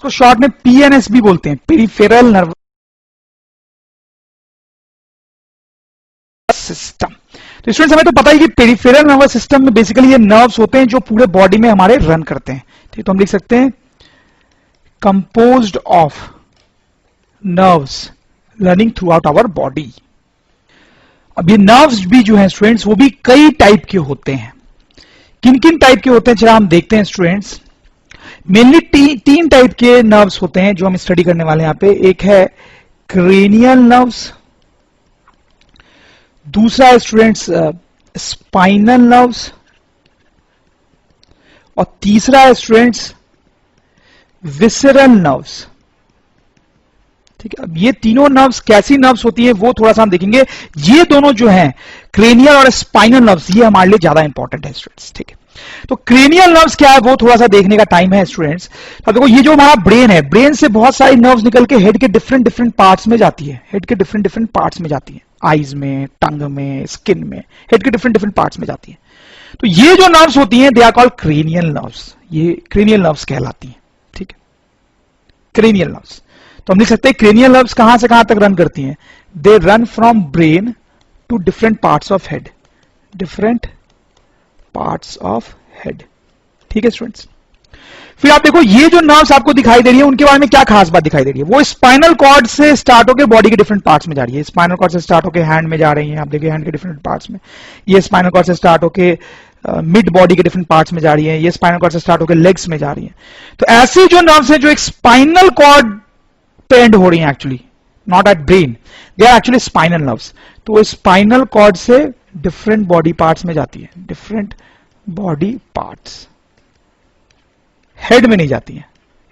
इसको शॉर्ट में पीएनएस भी बोलते हैं, पेरिफेरल नर्वस सिस्टम। तो स्टूडेंट्स हमें तो पता है कि पेरिफेरल नर्वस सिस्टम में बेसिकली ये नर्व्स होते हैं जो पूरे बॉडी में हमारे रन करते हैं। ठीक, तो हम लिख सकते हैं composed of nerves running throughout our body. अब ये नर्व्स भी जो हैं स्टूडेंट्स वो भी कई टाइप के होते हैं। किन किन टाइप के होते हैं चला हम देखते हैं स्टूडेंट्स। मेनली तीन टाइप के नर्व्स होते हैं जो हम स्टडी करने वाले हैं यहां पे। एक है क्रेनियल नर्व्स, दूसरा है स्टूडेंट्स स्पाइनल नर्व्स, और तीसरा है स्टूडेंट्स विसरल नर्व्स। ठीक है, अब ये तीनों नर्व्स कैसी नर्व्स होती हैं वो थोड़ा सा हम देखेंगे। ये दोनों जो हैं क्रेनियल और स्पाइनल नर्व्स, ये हमारे लिए ज्यादा इंपॉर्टेंट है स्टूडेंट्स। ठीक है, तो क्रेनियल नर्व्स क्या है वो थोड़ा सा देखने का टाइम है स्टूडेंट्स। तो देखो ये जो हमारा ब्रेन है, ब्रेन से बहुत सारी नर्व्स निकल के हेड के डिफरेंट डिफरेंट पार्ट्स में जाती है, हेड के डिफरेंट डिफरेंट पार्ट्स में जाती है, आईज में, टंग में, स्किन में, हेड के डिफरेंट डिफरेंट पार्ट्स में जाती है। तो ये जो नर्व्स होती हैं they are called cranial nerves, ये क्रेनियल नर्व्स कहलाती हैं। ठीक है, क्रेनियल नर्व्स। तो हम लिख सकते हैं क्रेनियल नर्व्स कहां से कहां तक रन करती हैं? They run from brain to different parts of head, different parts of head. ठीक है स्टूडेंट्स, फिर आप देखो ये जो नर्व्स आपको दिखाई दे रही है उनके बारे में क्या खास बात दिखाई दे रही है। वो स्पाइनल कॉर्ड से स्टार्ट होकर बॉडी के डिफरेंट पार्ट्स में जा रही है। स्पाइनल कॉर्ड से स्टार्ट होकर हैंड में जा रही है, आप देखिए हैंड के डिफरेंट पार्ट्स में। ये स्पाइनल कॉर्ड से स्टार्ट होकर मिड बॉडी के डिफरेंट पार्ट्स में जा रही है, ये स्पाइनल कॉर्ड से स्टार्ट होकर लेग्स में जा रही है। तो ऐसी जो नर्व्स है जो एक स्पाइनल कॉर्ड पे एंड हो रही है, actually not at brain, they are actually spinal nerves. तो स्पाइनल कॉर्ड से डिफरेंट बॉडी पार्ट्स में जाती है, डिफरेंट बॉडी पार्ट्स, हेड में नहीं जाती है,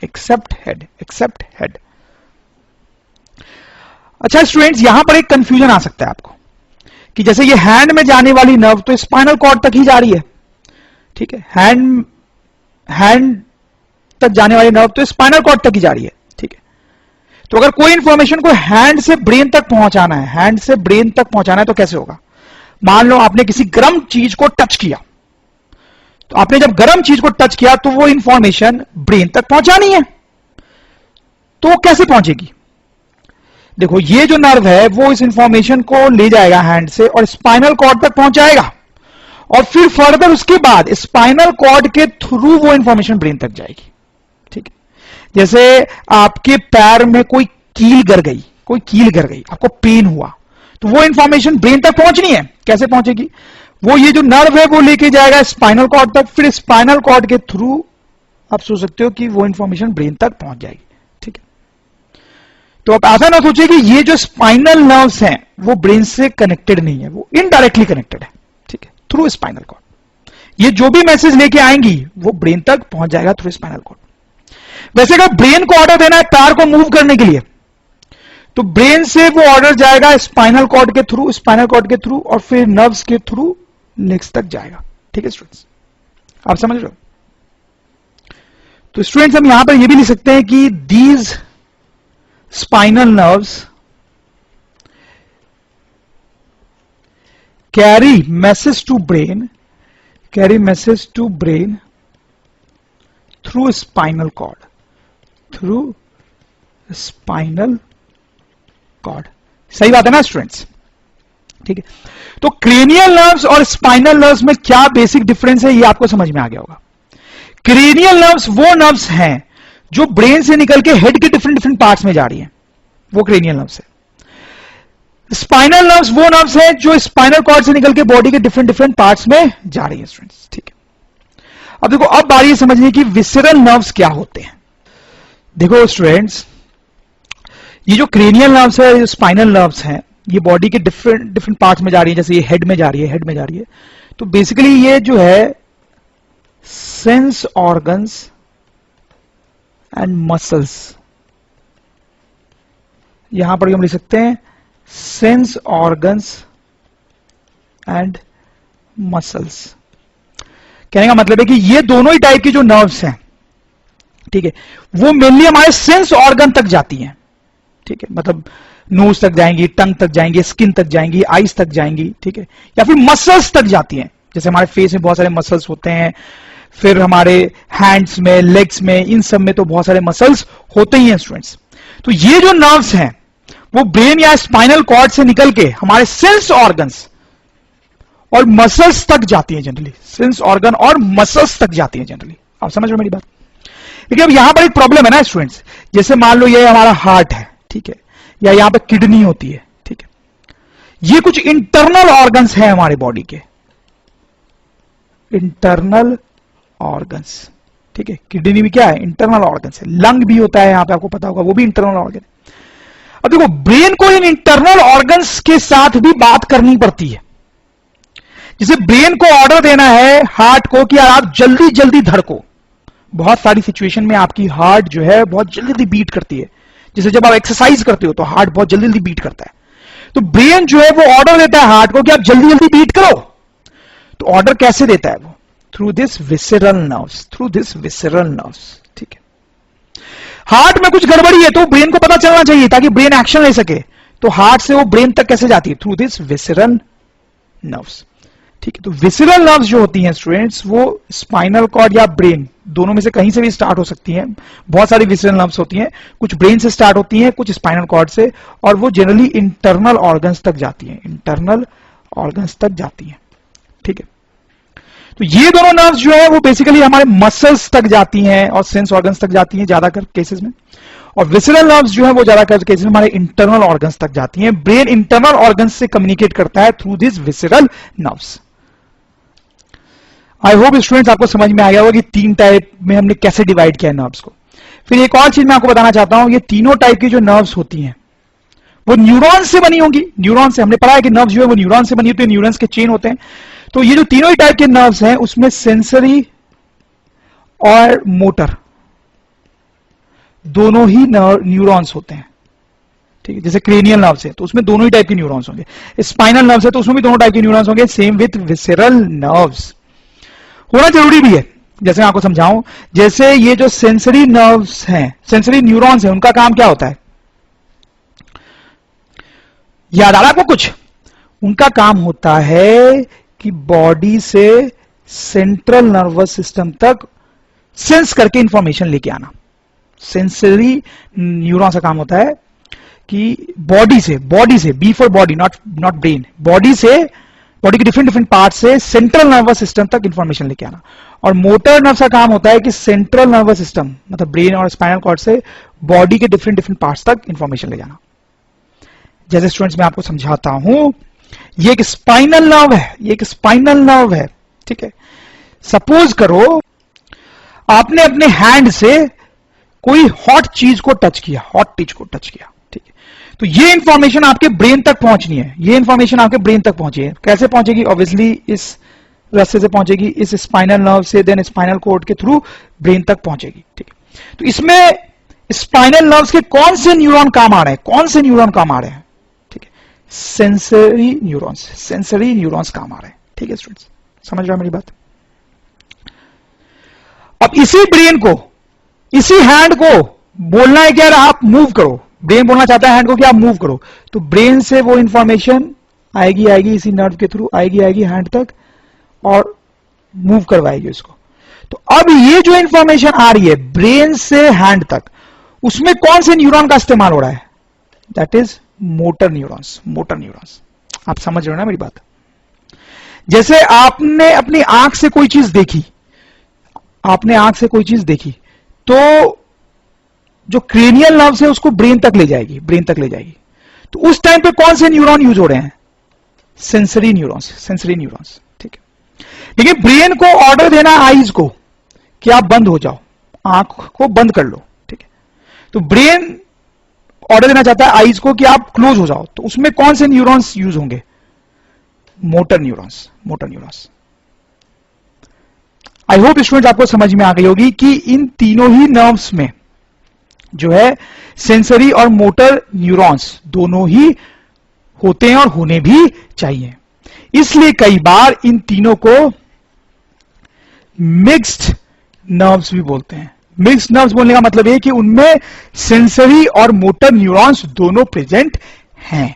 एक्सेप्ट हेड, एक्सेप्ट हेड। अच्छा स्टूडेंट्स, यहां पर एक कंफ्यूजन आ सकता है आपको कि जैसे ये हैंड में जाने वाली नर्व तो स्पाइनल कॉर्ड तक ही जा रही है। ठीक है, हैंड तक जाने वाली नर्व तो स्पाइनल कॉर्ड तक ही जा रही है। ठीक है, तो अगर कोई इंफॉर्मेशन को हैंड से ब्रेन तक पहुंचाना है, हैंड से ब्रेन तक पहुंचाना है तो कैसे होगा? मान लो आपने किसी गर्म चीज को टच किया, तो आपने जब गर्म चीज को टच किया तो वो इंफॉर्मेशन ब्रेन तक पहुंचानी है, तो कैसे पहुंचेगी? देखो ये जो नर्व है वो इस इंफॉर्मेशन को ले जाएगा हैंड से और स्पाइनल कॉर्ड तक पहुंचाएगा, और फिर फर्दर उसके बाद स्पाइनल कॉर्ड के थ्रू वो इंफॉर्मेशन ब्रेन तक जाएगी। ठीक है, जैसे आपके पैर में कोई कील गिर गई, कोई कील गिर गई, आपको पेन हुआ, तो वो इंफॉर्मेशन ब्रेन तक पहुंचनी है। कैसे पहुंचेगी? वो ये जो नर्व है वो लेके जाएगा स्पाइनल कॉर्ड तक, फिर स्पाइनल कॉर्ड के थ्रू आप सोच सकते हो कि वो इंफॉर्मेशन ब्रेन तक पहुंच जाएगी। ठीक है, तो आप ऐसा ना सोचिए कि ये जो स्पाइनल नर्व्स हैं वो ब्रेन से कनेक्टेड नहीं है, वो इनडायरेक्टली कनेक्टेड है। ठीक है, थ्रू स्पाइनल कॉर्ड ये जो भी मैसेज लेके आएंगी वो ब्रेन तक पहुंच जाएगा थ्रू स्पाइनल कॉर्ड। वैसे अगर ब्रेन को ऑर्डर देना है पैर को मूव करने के लिए, तो ब्रेन से वो ऑर्डर जाएगा स्पाइनल कॉर्ड के थ्रू, स्पाइनल कॉर्ड के थ्रू, और फिर नर्व्स के थ्रू लेग्स तक जाएगा। ठीक है स्टूडेंट्स, आप समझ रहे हो? तो स्टूडेंट्स हम यहां पर यह भी लिख सकते हैं कि these spinal nerves carry message to brain, carry message to brain through spinal cord, through spinal cord. सही बात है ना स्टूडेंट्स? ठीक है, तो क्रेनियल नर्व्स और स्पाइनल नर्व्स में क्या बेसिक डिफरेंस है ये आपको समझ में आ गया होगा। क्रेनियल नर्व्स वो नर्व्स हैं जो ब्रेन से निकल के हेड के डिफरेंट डिफरेंट पार्ट्स में जा रही हैं, वो क्रेनियल नर्व्स है। स्पाइनल नर्व्स वो नर्व्स हैं जो स्पाइनल कॉर्ड से निकल के बॉडी के डिफरेंट डिफरेंट पार्ट्स में जा रही है स्टूडेंट्स। ठीक है, अब देखो अब बारी है समझने की विसरल नर्व्स क्या होते हैं। देखो स्टूडेंट्स, ये जो क्रेनियल नर्व्स है, स्पाइनल नर्व्स हैं, ये बॉडी के डिफरेंट डिफरेंट पार्ट्स में जा रही है, जैसे ये हेड में जा रही है, हेड में जा रही है। तो बेसिकली ये जो है सेंस ऑर्गन्स एंड मसल्स, यहां पर हम लिख सकते हैं सेंस ऑर्गन्स एंड मसल्स। कहने का मतलब है कि ये दोनों ही टाइप की जो नर्व्स हैं, ठीक है, वो मेनली हमारे सेंस ऑर्गन तक जाती हैं। ठीक है, मतलब नोज तक जाएंगी, टंग तक जाएंगी, स्किन तक जाएंगी, आईज तक जाएंगी। ठीक है, या फिर मसल्स तक जाती हैं, जैसे हमारे फेस में बहुत सारे मसल्स होते हैं, फिर हमारे हैंड्स में, लेग्स में, इन सब में तो बहुत सारे मसल्स होते ही हैं स्टूडेंट्स। तो ये जो नर्व्स हैं वो ब्रेन या स्पाइनल कॉर्ड से निकल के हमारे सेंस ऑर्गन्स और मसल्स तक जाती है जनरली, सेंस ऑर्गन और मसल्स तक जाती है जनरली। आप समझ रहे हो मेरी बात? लेकिन अब यहां पर एक प्रॉब्लम है ना स्टूडेंट्स, जैसे मान लो ये हमारा हार्ट है, ठीक है, या यहां पे किडनी होती है, ठीक है, ये कुछ इंटरनल ऑर्गन्स हैं हमारे बॉडी के, इंटरनल ऑर्गन्स, ठीक है। किडनी भी क्या है? इंटरनल ऑर्गन्स है। लंग भी होता है यहां पे, आपको पता होगा, वो भी इंटरनल ऑर्गन है। अब देखो, ब्रेन को इन इंटरनल ऑर्गन्स के साथ भी बात करनी पड़ती है। जैसे ब्रेन को ऑर्डर देना है हार्ट को कि यार आप जल्दी जल्दी धड़को। बहुत सारी सिचुएशन में आपकी हार्ट जो है बहुत जल्दी जल्दी बीट करती है। जैसे जब आप एक्सरसाइज करते हो तो हार्ट बहुत जल्दी जल्दी बीट करता है, तो ब्रेन जो है वो ऑर्डर देता है हार्ट को कि आप जल्दी जल्दी बीट करो। तो ऑर्डर कैसे देता है वो? Through this visceral nerves, through this visceral nerves, ठीक है। हार्ट में कुछ गड़बड़ी है तो ब्रेन को पता चलना चाहिए ताकि ब्रेन एक्शन ले सके। तो हार्ट से वो ब्रेन तक कैसे जाती है? थ्रू दिस विसेरल नर्व्स, ठीक है। तो विसेरल नर्व्स जो होती हैं स्टूडेंट्स, वो स्पाइनल कॉर्ड या ब्रेन दोनों में से कहीं से भी स्टार्ट हो सकती हैं। बहुत सारी विसेरल नर्व्स होती हैं, कुछ ब्रेन से स्टार्ट होती हैं, कुछ स्पाइनल कॉर्ड से, और वो जनरली इंटरनल ऑर्गन्स तक जाती हैं, इंटरनल ऑर्गन्स तक जाती हैं, ठीक है। तो ये दोनों नर्व्स जो है वो बेसिकली हमारे मसल्स तक जाती हैं और सेंस ऑर्गन्स तक जाती हैं ज्यादातर केसेस में, और विसेरल नर्व्स जो है वो ज्यादातर केसेस में हमारे इंटरनल ऑर्गन्स तक जाती हैं। ब्रेन इंटरनल ऑर्गन्स से कम्युनिकेट करता है through this visceral nerves. I hope students आपको समझ में आ गया होगा कि तीन टाइप में हमने कैसे डिवाइड किया है नर्व्स को। फिर एक और चीज मैं आपको बताना चाहता हूं, ये तीनों टाइप की जो नर्व्स होती हैं वो न्यूरॉन से बनी होंगी। न्यूरॉन से, हमने पढ़ा है कि नर्व्स जो है वो न्यूरॉन से बनी होती है, न्यूरॉन्स के चेन होते हैं। तो ये जो तीनों ही टाइप के नर्व्स हैं उसमें सेंसरी और मोटर दोनों ही न्यूरॉन्स होते हैं, ठीक है। जैसे क्रेनियल नर्व्स है तो उसमें दोनों ही टाइप के न्यूरॉन्स होंगे, स्पाइनल नर्व्स है तो उसमें भी दोनों टाइप के न्यूरॉन्स होंगे। सेम विथ विसेरल नर्व्स होना जरूरी भी है। जैसे मैं आपको समझाऊं, जैसे ये जो सेंसरी नर्व्स हैं, सेंसरी न्यूरॉन्स हैं, उनका काम क्या होता है? याद आ रहा है आपको कुछ? उनका काम होता है कि बॉडी से सेंट्रल नर्वस सिस्टम तक सेंस करके इंफॉर्मेशन लेके आना। सेंसरी न्यूरॉन्स का काम होता है कि बॉडी से, B for body, not brain, body से, बॉडी के डिफरेंट पार्ट से सेंट्रल नर्वस सिस्टम तक इंफॉर्मेशन लेके आना। और मोटर नर्व का काम होता है कि सेंट्रल नर्वस सिस्टम मतलब ब्रेन और स्पाइनल कॉर्ड से बॉडी के डिफरेंट पार्ट्स तक इंफॉर्मेशन ले जाना। जैसे स्टूडेंट्स मैं आपको समझाता हूं, ये एक स्पाइनल नर्व है, ये एक स्पाइनल नर्व है, ठीक है। सपोज करो आपने अपने हैंड से कोई हॉट चीज को टच किया, ठीक है। तो ये इंफॉर्मेशन आपके ब्रेन तक पहुंचनी है, ये इंफॉर्मेशन आपके ब्रेन तक पहुंची है। कैसे पहुंचेगी? ऑब्वियसली इस रास्ते से पहुंचेगी, इस स्पाइनल नर्व से, देन स्पाइनल कोड के थ्रू ब्रेन तक पहुंचेगी, ठीक है। तो इसमें स्पाइनल नर्व्स के कौन से न्यूरॉन काम आ रहे हैं? कौन से न्यूरॉन काम आ रहे हैं? ठीक है, सेंसरी न्यूरॉन्स काम आ रहे हैं, ठीक है स्टूडेंट्स, समझ रहे हैं मेरी बात? अब इसी ब्रेन को, इसी हैंड को बोलना है कि यार आप मूव करो, ब्रेन बोलना चाहता है हैंड को कि आप मूव करो, तो ब्रेन से वो इंफॉर्मेशन आएगी इसी नर्व के थ्रू आएगी हैंड तक और मूव करवाएगी उसको। तो अब ये जो इंफॉर्मेशन आ रही है ब्रेन से हैंड तक, उसमें कौन से न्यूरॉन का इस्तेमाल हो रहा है? That is motor neurons. आप समझ रहे हो ना मेरी बात? जैसे आपने अपनी आंख से कोई चीज देखी, तो जो क्रेनियल नर्व है उसको ब्रेन तक ले जाएगी, तो उस टाइम पे कौन से न्यूरॉन यूज हो रहे हैं? सेंसरी न्यूरॉन्स, ठीक है। लेकिन ब्रेन को ऑर्डर देना आईज को कि आप बंद हो जाओ, आंख को बंद कर लो, ठीक है। तो ब्रेन ऑर्डर देना चाहता है आईज को कि आप क्लोज हो जाओ, तो उसमें कौन से न्यूरॉन्स यूज होंगे? Motor neurons. I hope students आपको समझ में आ गई होगी कि इन तीनों ही नर्व्स में जो है सेंसरी और मोटर न्यूरॉन्स दोनों ही होते हैं और होने भी चाहिए। इसलिए कई बार इन तीनों को मिक्स्ड नर्व्स भी बोलते हैं। मिक्स्ड नर्व्स बोलने का मतलब है कि उनमें सेंसरी और मोटर न्यूरॉन्स दोनों प्रेजेंट हैं।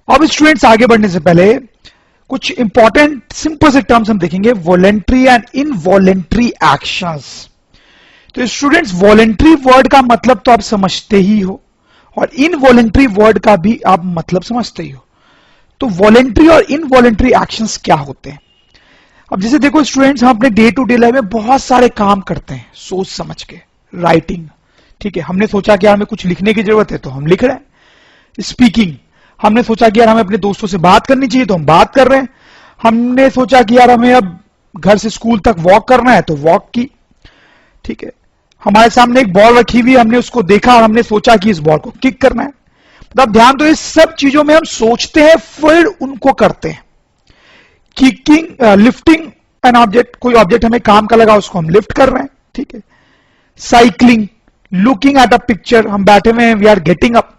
अब स्टूडेंट्स आगे बढ़ने से पहले कुछ इंपॉर्टेंट सिंपल से टर्म्स हम देखेंगे, वॉलेंट्री एंड इनवॉलेंट्री एक्शंस। तो स्टूडेंट्स, वॉलेंट्री वर्ड का मतलब तो आप समझते ही हो और इनवॉलेंट्री वर्ड का भी आप मतलब समझते ही हो। तो वॉलेंट्री और इनवॉलेंट्री एक्शंस क्या होते हैं? अब जैसे देखो स्टूडेंट्स, हम अपने डे टू डे लाइफ में बहुत सारे काम करते हैं सोच समझ के। राइटिंग, ठीक है, हमने सोचा कि यार हमें कुछ लिखने की जरूरत है तो हम लिख रहे हैं। स्पीकिंग, हमने सोचा कि यार हमें अपने दोस्तों से बात करनी चाहिए तो हम बात कर रहे हैं। हमने सोचा कि यार हमें अब घर से स्कूल तक वॉक करना है तो वॉक की, ठीक है। हमारे सामने एक बॉल रखी हुई, हमने उसको देखा और हमने सोचा कि इस बॉल को किक करना है। मतलब ध्यान दो, इस सब चीजों में हम सोचते हैं फिर उनको करते हैं। किकिंग, लिफ्टिंग एन ऑब्जेक्ट, कोई ऑब्जेक्ट हमें काम का लगा उसको हम लिफ्ट कर रहे हैं, ठीक है। Cycling, looking at a picture, हम बैठे हुए हैं, वी आर गेटिंग अप।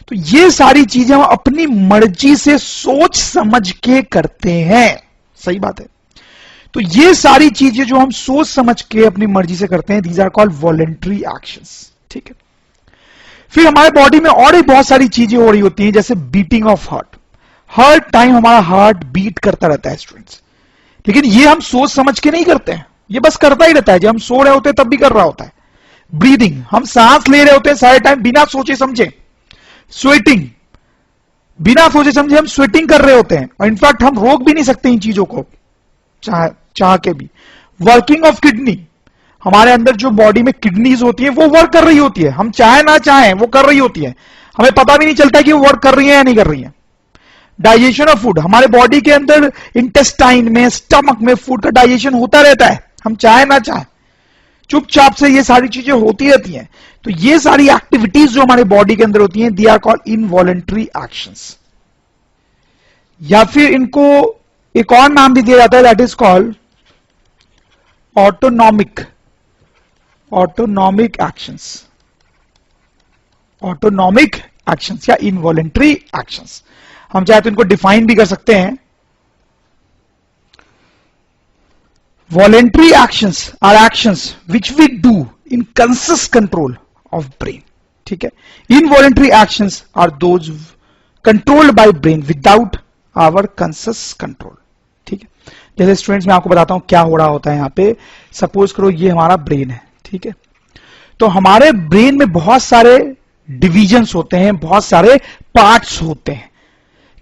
तो ये सारी चीजें हम अपनी मर्जी से सोच समझ के करते हैं, सही बात है। तो ये सारी चीजें जो हम सोच समझ के अपनी मर्जी से करते हैं, these are called voluntary actions, ठीक है। फिर हमारे बॉडी में और भी बहुत सारी चीजें हो रही होती हैं, जैसे beating of heart. Her time हमारा हार्ट बीट करता रहता है स्टूडेंट्स, लेकिन ये हम सोच समझ के नहीं करते हैं, ये बस करता ही रहता है। जब हम सो रहे होते हैं तब भी कर रहा होता है। ब्रीदिंग, हम सांस ले रहे होते हैं सारे टाइम बिना सोचे समझे। स्वेटिंग, बिना सोचे समझे हम स्वेटिंग कर रहे होते हैं और इनफैक्ट हम रोक भी नहीं सकते इन चीजों को चाह के भी। वर्किंग ऑफ किडनी, हमारे अंदर जो बॉडी में किडनीज होती है वो वर्क कर रही होती है, हम चाहे ना चाहें वो कर रही होती है, हमें पता भी नहीं चलता कि वो वर्क कर रही है या नहीं कर रही है। डाइजेशन ऑफ फूड, हमारे बॉडी के अंदर इंटेस्टाइन में, स्टमक में फूड का डाइजेशन होता रहता है, हम चाहे ना चाहे, चुपचाप से ये सारी चीजें होती रहती हैं। तो ये सारी एक्टिविटीज जो हमारे बॉडी के अंदर होती हैं, they are called involuntary actions. या फिर इनको एक और नाम भी दिया जाता है, that is called autonomic actions. Autonomic actions या इनवॉलेंट्री एक्शंस, हम चाहे तो इनको डिफाइन भी कर सकते हैं। Voluntary actions are actions which we do in conscious control of brain, ठीक है। Involuntary actions are those controlled by brain without our conscious control, ठीक है। जैसे स्टूडेंट्स, मैं आपको बताता हूं क्या हो रहा होता है यहां पे। सपोज करो ये हमारा ब्रेन है, ठीक है। तो हमारे ब्रेन में बहुत सारे डिविजन्स होते हैं, बहुत सारे पार्ट्स होते हैं।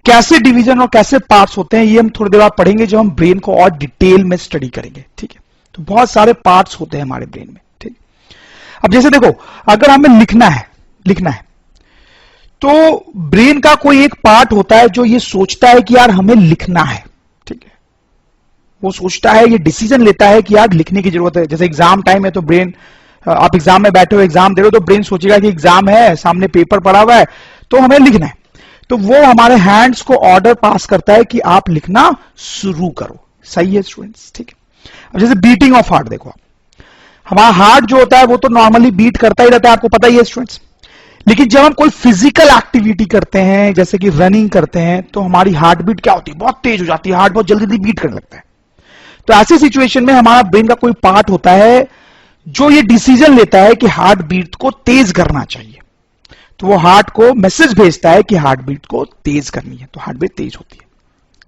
कैसे डिवीजन और कैसे पार्ट्स होते हैं ये हम थोड़ी देर बाद पढ़ेंगे जब हम ब्रेन को और डिटेल में स्टडी करेंगे, ठीक है। तो बहुत सारे पार्ट्स होते हैं हमारे ब्रेन में, ठीक। अब जैसे देखो, अगर हमें लिखना है तो ब्रेन का कोई एक पार्ट होता है जो ये सोचता है कि यार हमें लिखना है, ठीक है। वो सोचता है, ये डिसीजन लेता है कि यार लिखने की जरूरत है। जैसे एग्जाम टाइम है तो ब्रेन, आप एग्जाम में बैठे हो, एग्जाम दे रहे हो, तो ब्रेन सोचेगा कि एग्जाम है, सामने पेपर पड़ा हुआ है तो हमें लिखना है। तो वो हमारे हैंड्स को ऑर्डर पास करता है कि आप लिखना शुरू करो, सही है स्टूडेंट्स, ठीक है। अब जैसे बीटिंग ऑफ हार्ट, देखो हमारा हार्ट जो होता है वो तो नॉर्मली बीट करता ही रहता है, आपको पता ही है स्टूडेंट्स। लेकिन जब हम कोई फिजिकल एक्टिविटी करते हैं, जैसे कि रनिंग करते हैं, तो हमारी हार्ट बीट क्या होती है, बहुत तेज हो जाती है, हार्ट बहुत जल्दी बीट करने लगता है। तो ऐसी सिचुएशन में हमारा ब्रेन का कोई पार्ट होता है जो ये डिसीजन लेता है कि हार्ट बीट को तेज करना चाहिए। तो वो हार्ट को मैसेज भेजता है कि हार्ट बीट को तेज करनी है, तो हार्ट बीट तेज होती है,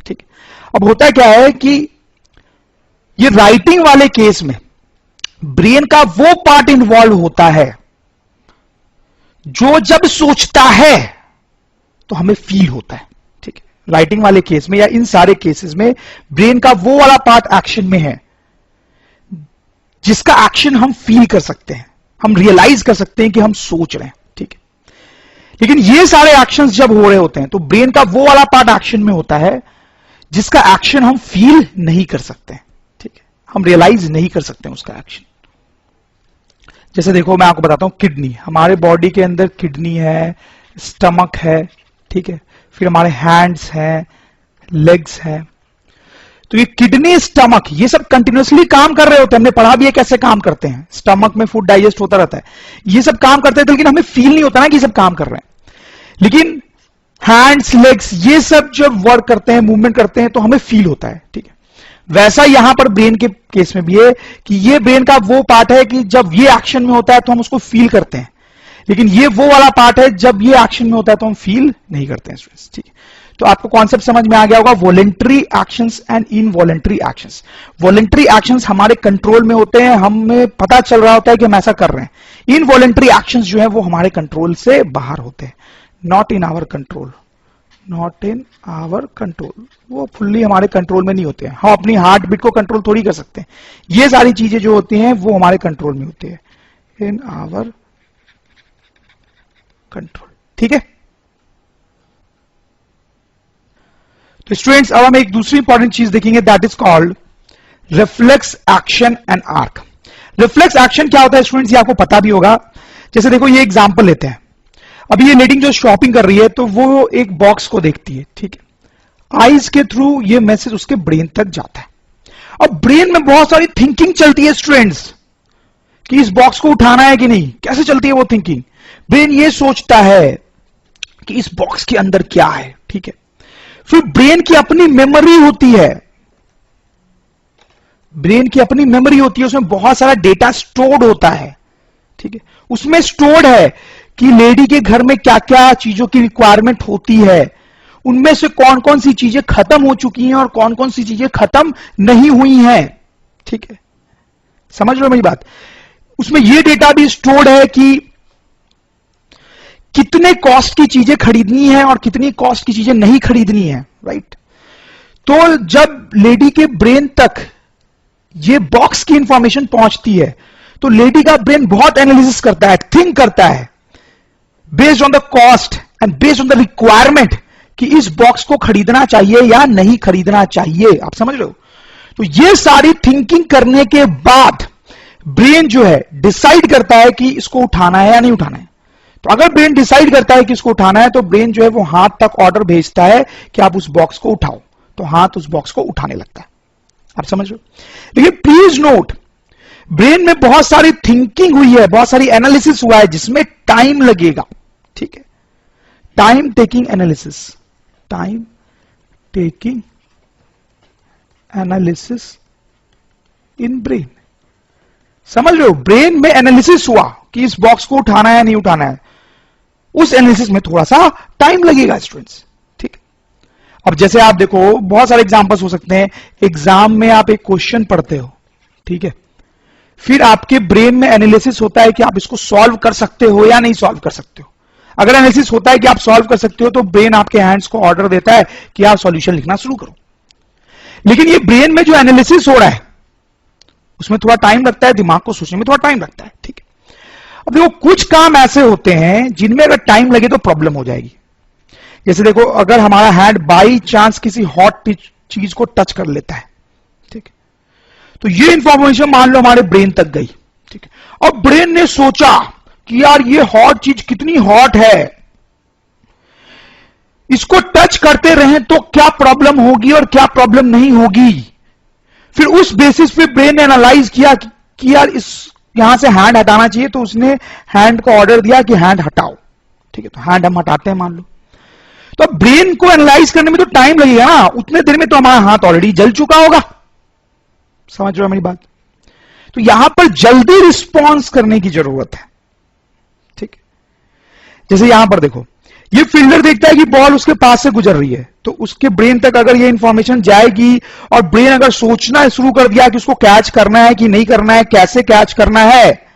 ठीक है। अब होता क्या है कि ये राइटिंग वाले केस में ब्रेन का वो पार्ट इन्वॉल्व होता है जो जब सोचता है तो हमें फील होता है, ठीक है। राइटिंग वाले केस में या इन सारे केसेस में ब्रेन का वो वाला पार्ट एक्शन में है जिसका एक्शन हम फील कर सकते हैं, हम रियलाइज कर सकते हैं कि हम सोच रहे हैं, ठीक है। लेकिन ये सारे एक्शंस जब हो रहे होते हैं तो ब्रेन का वो वाला पार्ट एक्शन में होता है जिसका एक्शन हम फील नहीं कर सकते हैं, ठीक है। हम रियलाइज नहीं कर सकते हैं उसका एक्शन। जैसे देखो, मैं आपको बताता हूं, किडनी, हमारे बॉडी के अंदर किडनी है, स्टमक है, ठीक है। फिर हमारे हैंड्स हैं, लेग्स हैं। तो ये किडनी, स्टमक, ये सब कंटिन्यूअसली काम कर रहे होते हैं। हमने पढ़ा भी है कैसे काम करते हैं। स्टमक में फूड डाइजेस्ट होता रहता है, ये सब काम करते हैं, लेकिन हमें फील नहीं होता ना कि ये सब काम कर रहे हैं। लेकिन हैंड्स, लेग्स, ये सब जब वर्क करते हैं, मूवमेंट करते हैं, तो हमें फील होता है, ठीक है। वैसा यहां पर ब्रेन के केस में भी है कि ये ब्रेन का वो पार्ट है कि जब ये एक्शन में होता है तो हम उसको फील करते हैं, लेकिन ये वो वाला पार्ट है जब ये एक्शन में होता है तो हम फील नहीं करते हैं, ठीक है। तो आपको कॉन्सेप्ट समझ में आ गया होगा, voluntary actions and involuntary actions. Voluntary actions हमारे कंट्रोल में होते हैं, हमें पता चल रहा होता है कि हम ऐसा कर रहे हैं। इनवॉलेंटरी एक्शंस जो है वो हमारे कंट्रोल से बाहर होते हैं, not in our control, not in our control, वो फुल्ली हमारे कंट्रोल में नहीं होते हैं। हम अपनी हार्ट बीट को कंट्रोल थोड़ी कर सकते हैं, ये सारी चीजें जो होती हैं वो हमारे कंट्रोल में होती है, इन आवर कंट्रोल। ठीक है, तो स्टूडेंट्स अब हम एक दूसरी इंपॉर्टेंट चीज देखेंगे, that is called reflex action and arc. Reflex action क्या होता है स्टूडेंट्स, ये आपको पता भी होगा। जैसे देखो ये एग्जांपल लेते हैं, अभी ये लेडी जो शॉपिंग कर रही है तो वो एक बॉक्स को देखती है, ठीक है, आईज के थ्रू ये मैसेज उसके ब्रेन तक जाता है। अब ब्रेन में बहुत सारी थिंकिंग चलती है स्टूडेंट्स कि इस बॉक्स को उठाना है कि नहीं। कैसे चलती है वो थिंकिंग, ब्रेन ये सोचता है कि इस बॉक्स के अंदर क्या है, ठीक है। फिर ब्रेन की अपनी मेमोरी होती है, ब्रेन की अपनी मेमोरी होती है, उसमें बहुत सारा डेटा स्टोर्ड होता है, ठीक है। उसमें स्टोर्ड है कि लेडी के घर में क्या क्या चीजों की रिक्वायरमेंट होती है, उनमें से कौन कौन सी चीजें खत्म हो चुकी हैं और कौन कौन सी चीजें खत्म नहीं हुई हैं, ठीक है। समझ रहे हो मेरी बात। उसमें यह डेटा भी स्टोर्ड है कि कितने कॉस्ट की चीजें खरीदनी है और कितनी कॉस्ट की चीजें नहीं खरीदनी है, राइट। तो जब लेडी के ब्रेन तक ये बॉक्स की इंफॉर्मेशन पहुंचती है तो लेडी का ब्रेन बहुत एनालिसिस करता है, थिंक करता है based on the cost and based on the requirement कि इस बॉक्स को खरीदना चाहिए या नहीं खरीदना चाहिए। आप समझ रहे हो। तो ये सारी थिंकिंग करने के बाद ब्रेन जो है डिसाइड करता है कि इसको उठाना है या नहीं उठाना है। तो अगर ब्रेन डिसाइड करता है कि इसको उठाना है तो ब्रेन जो है वो हाथ तक ऑर्डर भेजता है कि आप उस बॉक्स को उठाओ, तो हाथ उस बॉक्स को उठाने लगता है। आप समझ रहे हो। लेकिन प्लीज नोट, ब्रेन में बहुत सारी थिंकिंग हुई है, बहुत सारी एनालिसिस हुआ है जिसमें टाइम लगेगा, ठीक है। Time taking analysis, time taking analysis in brain. समझ रहे हो, ब्रेन में एनालिसिस हुआ कि इस बॉक्स को उठाना है नहीं उठाना है, उस एनालिसिस में थोड़ा सा टाइम लगेगा स्टूडेंट्स, ठीक है। अब जैसे आप देखो बहुत सारे एग्जांपल्स हो सकते हैं। एग्जाम में आप एक क्वेश्चन पढ़ते हो, ठीक है, फिर आपके ब्रेन में एनालिसिस होता है कि आप इसको सॉल्व कर सकते हो या नहीं सॉल्व कर सकते हो। अगर एनालिसिस होता है कि आप सॉल्व कर सकते हो तो ब्रेन आपके हैंड्स को ऑर्डर देता है कि आप सॉल्यूशन लिखना शुरू करो। लेकिन ये ब्रेन में जो एनालिसिस हो रहा है उसमें थोड़ा टाइम लगता है, दिमाग को सोचने में थोड़ा टाइम लगता है, ठीक है। अब देखो कुछ काम ऐसे होते हैं जिनमें अगर टाइम लगे तो प्रॉब्लम हो जाएगी। जैसे देखो अगर हमारा हैंड बाई चांस किसी हॉट चीज को टच कर लेता है, ठीक है, तो ये इंफॉर्मेशन मान लो हमारे ब्रेन तक गई, ठीक है। अब ब्रेन ने सोचा कि यार ये हॉट चीज कितनी हॉट है, इसको टच करते रहें तो क्या प्रॉब्लम होगी और क्या प्रॉब्लम नहीं होगी। फिर उस बेसिस पे ब्रेन ने एनालाइज किया कि यार इस यहां से हैंड हटाना चाहिए, तो उसने हैंड को ऑर्डर दिया कि हैंड हटाओ, ठीक है। तो हैंड हम हटाते हैं मान लो, तो ब्रेन को एनालाइज करने में तो टाइम लगेगा ना, उतने देर में तो हमारा हाथ ऑलरेडी जल चुका होगा। समझ रहे हो मेरी बात। तो यहां पर जल्दी रिस्पॉन्स करने की जरूरत है, ठीक है। जैसे यहां पर देखो ये फील्डर देखता है कि बॉल उसके पास से गुजर रही है, तो उसके ब्रेन तक अगर ये इंफॉर्मेशन जाएगी और ब्रेन अगर सोचना शुरू कर दिया कि उसको कैच करना है कि नहीं करना है, कैसे कैच करना है,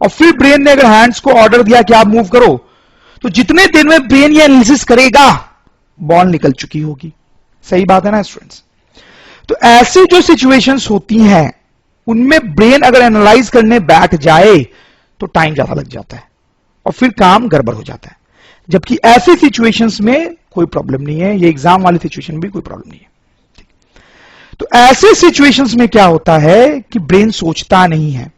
और फिर ब्रेन ने अगर हैंड्स को ऑर्डर दिया कि आप मूव करो, तो जितने देर में ब्रेन ये एनालिसिस करेगा बॉल निकल चुकी होगी। सही बात है ना स्टूडेंट्स। तो ऐसी जो सिचुएशंस होती हैं उनमें ब्रेन अगर एनालाइज करने बैठ जाए तो टाइम ज्यादा लग जाता है और फिर काम गड़बड़ हो जाता है। जबकि ऐसी सिचुएशंस में कोई प्रॉब्लम नहीं है, ये एग्जाम वाली सिचुएशन में भी कोई प्रॉब्लम नहीं है। तो ऐसे सिचुएशंस में क्या होता है कि ब्रेन सोचता नहीं है।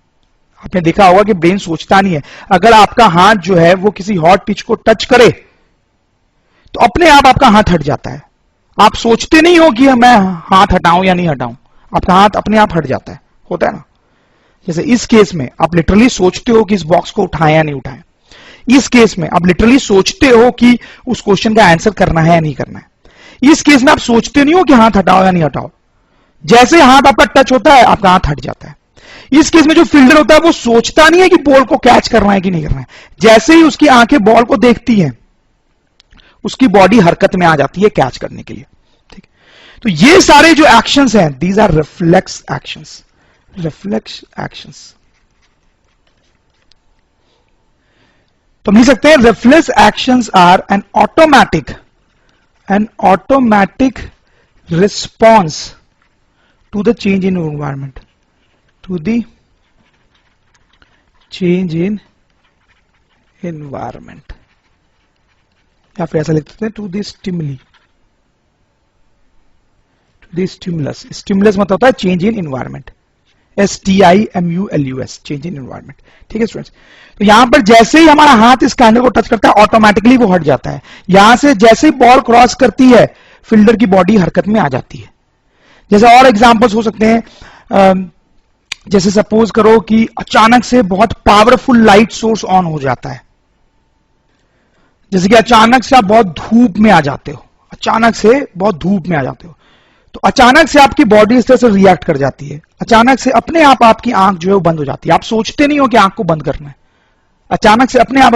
आपने देखा होगा कि ब्रेन सोचता नहीं है। अगर आपका हाथ जो है वो किसी हॉट पिच को टच करे तो अपने आप आपका हाथ हट जाता है। आप सोचते नहीं हो कि मैं हाथ हटाऊं या नहीं हटाऊं, आपका हाथ अपने आप हट जाता है, होता है ना। जैसे इस केस में आप लिटरली सोचते हो कि इस बॉक्स को उठाएं या नहीं उठाएं। इस केस में आप लिटरली सोचते हो कि उस क्वेश्चन का आंसर करना है या नहीं करना है। इस केस में आप सोचते नहीं हो कि हाथ हटाओ या नहीं हटाओ। जैसे हाथ आपका टच होता है आपका हाथ हट जाता है। इस केस में जो फील्डर होता है वो सोचता नहीं है कि बॉल को कैच करना है कि नहीं करना है। जैसे ही उसकी आंखें बॉल को देखती हैं उसकी बॉडी हरकत में आ जाती है कैच करने के लिए। ठीक, तो ये सारे जो एक्शंस हैं, these are reflex actions. Reflex actions तो हम लिख सकते हैं reflex actions are an automatic response to the change in environment, to the change in environment, या फिर ऐसा लिख सकते हैं to the stimuli, to the stimulus. Stimulus मतलब होता है change in environment, STIMULUS, change in environment. ठीक है स्टूडेंट्स, तो यहां पर जैसे ही हमारा हाथ इस कैंडल को टच करता है ऑटोमेटिकली वो हट जाता है। यहां से जैसे ही बॉल क्रॉस करती है फील्डर की बॉडी हरकत में आ जाती है। जैसे और एग्जांपल्स हो सकते हैं, जैसे सपोज करो कि अचानक से बहुत पावरफुल लाइट सोर्स ऑन हो जाता है, जैसे कि अचानक से आप बहुत धूप में आ जाते हो, अचानक से बहुत धूप में आ जाते हो, तो अचानक से आपकी बॉडी इस तरह से रिएक्ट कर जाती है। अचानक से अपने आप आपकी आंख जो है वो बंद हो जाती है, आप सोचते नहीं हो कि आंख को बंद करना है, अचानक से अपने आप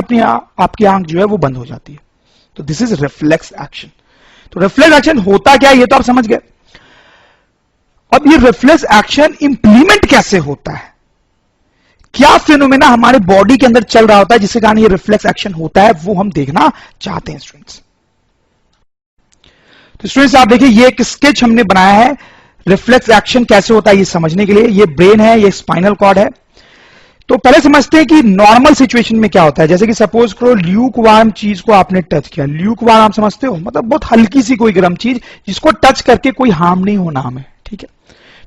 आपकी आंख जो है वो बंद हो जाती है। तो दिस इज रिफ्लेक्स एक्शन। तो रिफ्लेक्स एक्शन होता क्या है ये तो आप समझ गए। अब ये रिफ्लेक्स एक्शन इंप्लीमेंट कैसे होता है, क्या फिनोमेना हमारे बॉडी के अंदर चल रहा होता है जिसके कारण ये रिफ्लेक्स एक्शन होता है, वो हम देखना चाहते हैं स्टूडेंट्स। तो स्टूडेंट्स आप देखिए ये एक स्केच हमने बनाया है रिफ्लेक्स एक्शन कैसे होता है ये समझने के लिए। ये ब्रेन है, ये स्पाइनल कॉर्ड है। तो पहले समझते हैं कि नॉर्मल सिचुएशन में क्या होता है। जैसे कि सपोज करो ल्यूक वार्म चीज को आपने टच किया, ल्यूक वार्म आप समझते हो मतलब बहुत हल्की सी कोई गर्म चीज जिसको टच करके कोई हार्म नहीं होना हमें। ठीक है,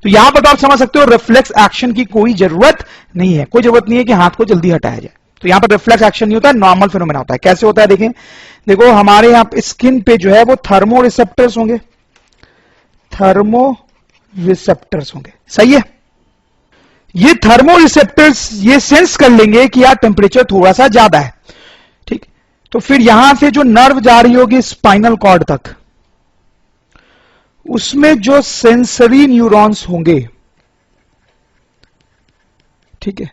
तो यहां पर तो आप समझ सकते हो रिफ्लेक्स एक्शन की कोई जरूरत नहीं है, कोई जरूरत नहीं है कि हाथ को जल्दी हटाया जाए। तो यहां पर रिफ्लेक्स एक्शन नहीं होता है, नॉर्मल फिनोमेना होता है। कैसे होता है देखें, देखो हमारे यहां पे स्किन पे जो है वो थर्मो रिसेप्टर्स होंगे, थर्मो रिसेप्टर्स होंगे, सही है। ये थर्मो रिसेप्टर्स ये सेंस कर लेंगे कि यार टेम्परेचर थोड़ा सा ज्यादा है। ठीक, तो फिर यहां से जो नर्व जा रही होगी स्पाइनल कॉर्ड तक, उसमें जो सेंसरी न्यूरॉन्स होंगे, ठीक है,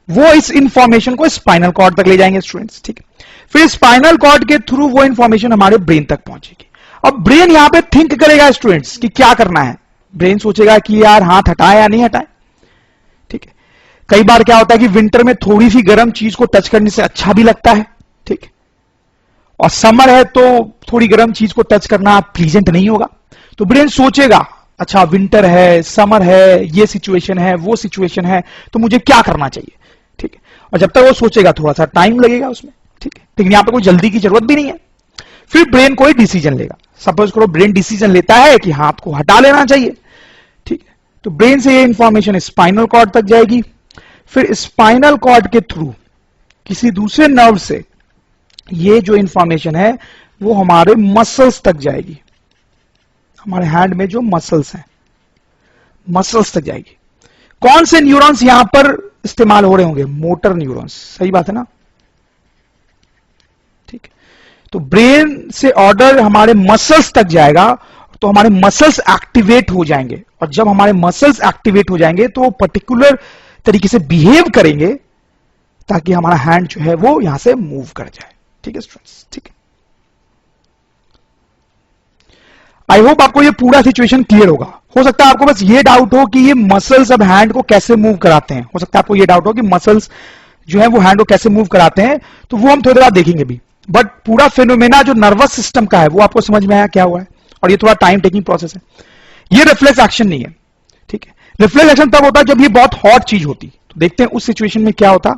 वो इस इंफॉर्मेशन को स्पाइनल कॉर्ड तक ले जाएंगे स्टूडेंट्स। ठीक है, फिर स्पाइनल कॉर्ड के थ्रू वो इंफॉर्मेशन हमारे ब्रेन तक पहुंचेगी। अब ब्रेन यहां पे थिंक करेगा स्टूडेंट्स कि क्या करना है। ब्रेन सोचेगा कि यार हाथ हटाए या नहीं हटाए। ठीक है, कई बार क्या होता है कि विंटर में थोड़ी सी गर्म चीज को टच करने से अच्छा भी लगता है। ठीक है, और समर है तो थोड़ी गर्म चीज को टच करना प्लीजेंट नहीं होगा। तो ब्रेन सोचेगा अच्छा विंटर है, समर है, ये सिचुएशन है, वो सिचुएशन है, तो मुझे क्या करना चाहिए। ठीक है, और जब तक वो सोचेगा थोड़ा सा टाइम लगेगा उसमें। ठीक है, लेकिन यहां पर कोई जल्दी की जरूरत भी नहीं है। फिर ब्रेन कोई डिसीजन लेगा। सपोज करो ब्रेन डिसीजन लेता है कि हाथ को हटा लेना चाहिए। ठीक है, तो ब्रेन से ये इंफॉर्मेशन स्पाइनल कॉर्ड तक जाएगी, फिर स्पाइनल कॉर्ड के थ्रू किसी दूसरे नर्व से ये जो इंफॉर्मेशन है वो हमारे मसल्स तक जाएगी। हमारे हैंड में जो मसल्स हैं, मसल्स तक जाएगी। कौन से न्यूरॉन्स यहां पर इस्तेमाल हो रहे होंगे, मोटर न्यूरॉन्स, सही बात है ना। ठीक, तो ब्रेन से ऑर्डर हमारे मसल्स तक जाएगा, तो हमारे मसल्स एक्टिवेट हो जाएंगे, और जब हमारे मसल्स एक्टिवेट हो जाएंगे तो वो पर्टिकुलर तरीके से बिहेव करेंगे ताकि हमारा हैंड जो है वो यहां से मूव कर जाए। ठीक है स्टूडेंट्स, ठीक है, आई होप आपको ये पूरा सिचुएशन क्लियर होगा। हो सकता है आपको बस ये डाउट हो कि ये मसल्स अब हैंड को कैसे मूव कराते हैं। हो सकता है आपको ये डाउट हो कि मसल्स जो है वो हैंड को कैसे मूव कराते हैं, तो वो हम थोड़ी देर बाद देखेंगे भी। बट पूरा फिनोमेना जो नर्वस सिस्टम का है वो आपको समझ में आया क्या हुआ है, और ये थोड़ा टाइम टेकिंग प्रोसेस है। ये रिफ्लेक्स एक्शन नहीं है। ठीक है, रिफ्लेक्स एक्शन तब होता है जब ये बहुत हॉट चीज होती। तो देखते हैं उस सिचुएशन में क्या होता।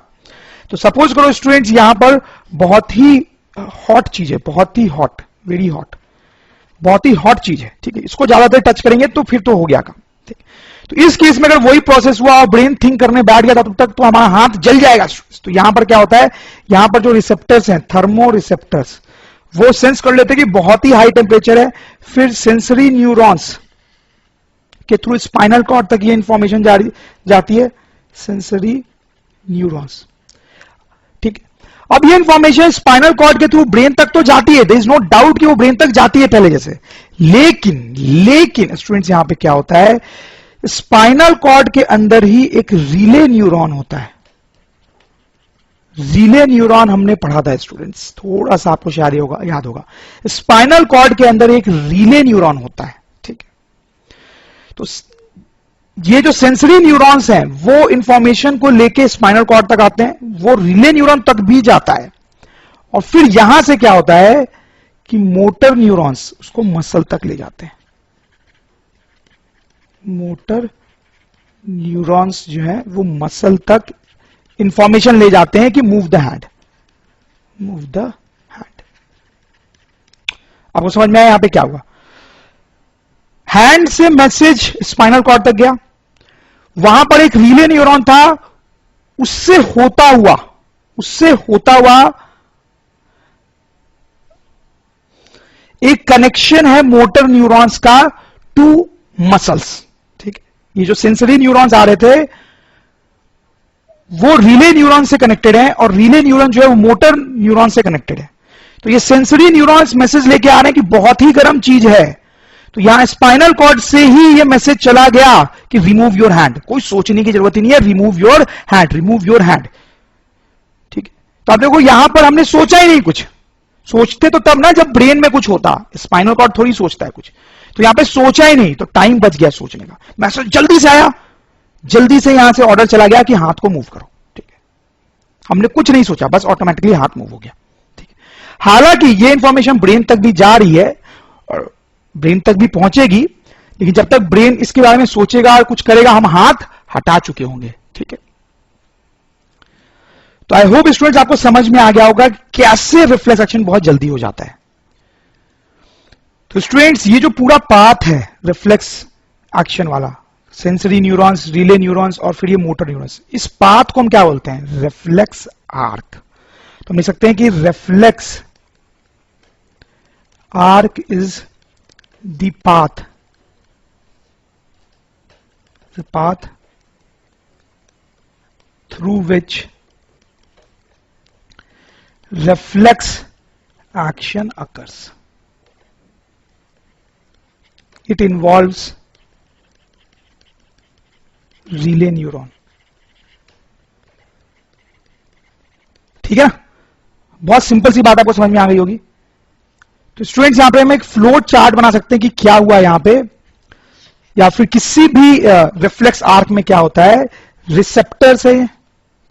तो सपोज करो स्टूडेंट्स यहां पर बहुत ही हॉट चीज है, बहुत ही हॉट, वेरी हॉट, बहुत ही हॉट चीज है। ठीक है, इसको ज्यादा देर टच करेंगे तो फिर तो हो गया काम। ठीक, तो इस केस में अगर वही प्रोसेस हुआ और ब्रेन थिंक करने बैठ गया तब तक तो हमारा हाथ जल जाएगा। तो यहां पर क्या होता है, यहां पर जो रिसेप्टर्स हैं, थर्मो रिसेप्टर्स, वो सेंस कर लेते हैं कि बहुत ही हाई टेम्परेचर है। फिर सेंसरी न्यूरॉन्स के थ्रू स्पाइनल कॉर्ड तक ये इंफॉर्मेशन जाती है, सेंसरी न्यूरॉन्स। ठीक, अब ये इंफॉर्मेशन स्पाइनल कॉर्ड के थ्रू ब्रेन तक तो जाती है, देयर इज नो डाउट कि वो ब्रेन तक जाती है पहले जैसे। लेकिन स्टूडेंट्स यहां पे क्या होता है, स्पाइनल कॉर्ड के अंदर ही एक रिले न्यूरॉन होता है। रिले न्यूरॉन हमने पढ़ा था स्टूडेंट्स, थोड़ा सा आपको शायद याद होगा। स्पाइनल कॉर्ड के अंदर एक रिले न्यूरॉन होता है, ठीक है। तो ये जो सेंसरी न्यूरॉन्स हैं वो इंफॉर्मेशन को लेके स्पाइनल कॉर्ड तक आते हैं, वो रिले न्यूरॉन तक भी जाता है, और फिर यहां से क्या होता है कि मोटर न्यूरॉन्स उसको मसल तक ले जाते हैं। मोटर न्यूरॉन्स जो है वो मसल तक इंफॉर्मेशन ले जाते हैं कि move the hand, move the hand. आपको समझ में आया यहां पे क्या हुआ? हैंड से मैसेज स्पाइनल कॉर्ड तक गया, वहां पर एक रिले न्यूरॉन था, उससे होता हुआ एक कनेक्शन है मोटर न्यूरॉन्स का टू मसल्स, ठीक है। ये जो सेंसरी न्यूरॉन्स आ रहे थे वो रिले न्यूरॉन से कनेक्टेड है, और रिले न्यूरॉन जो है वो मोटर न्यूरॉन से कनेक्टेड है। तो ये सेंसरी न्यूरॉन्स मैसेज लेके आ रहे हैं कि बहुत ही गर्म चीज है, तो यहां स्पाइनल कॉर्ड से ही ये मैसेज चला गया कि रिमूव योर हैंड। कोई सोचने की जरूरत ही नहीं है, remove your hand, remove your hand, ठीक है। तो आप देखो यहां पर हमने सोचा ही नहीं कुछ, सोचते तो तब ना जब ब्रेन में कुछ होता, स्पाइनल कॉर्ड थोड़ी सोचता है कुछ, तो यहां पे सोचा ही नहीं, तो टाइम बच गया सोचने का, मैसेज जल्दी से आया, जल्दी से यहां से ऑर्डर चला गया कि हाथ को मूव करो, ठीक है। हमने कुछ नहीं सोचा, बस ऑटोमेटिकली हाथ मूव हो गया, ठीक है। हालांकि ये इंफॉर्मेशन ब्रेन तक भी जा रही है और ब्रेन तक भी पहुंचेगी, लेकिन जब तक ब्रेन इसके बारे में सोचेगा और कुछ करेगा हम हाथ हटा चुके होंगे, ठीक है। तो आई होप स्टूडेंट्स आपको समझ में आ गया होगा कि कैसे रिफ्लेक्स एक्शन बहुत जल्दी हो जाता है। तो स्टूडेंट्स ये जो पूरा पाथ है रिफ्लेक्स एक्शन वाला, सेंसरी न्यूरॉन्स, रिले न्यूरॉन्स और फिर ये मोटर न्यूरॉन्स, इस पाथ को हम क्या बोलते हैं? Reflex arc. तो हम लिख सकते हैं कि reflex arc is the path through which reflex action occurs. It involves relay neuron. ठीक है, बहुत सिंपल सी बात आपको समझ में आ गई होगी। तो स्टूडेंट्स यहां पे हम एक फ्लोट चार्ट बना सकते हैं कि क्या हुआ यहां पे, या फिर किसी भी रिफ्लेक्स आर्क में क्या होता है। रिसेप्टर्स है,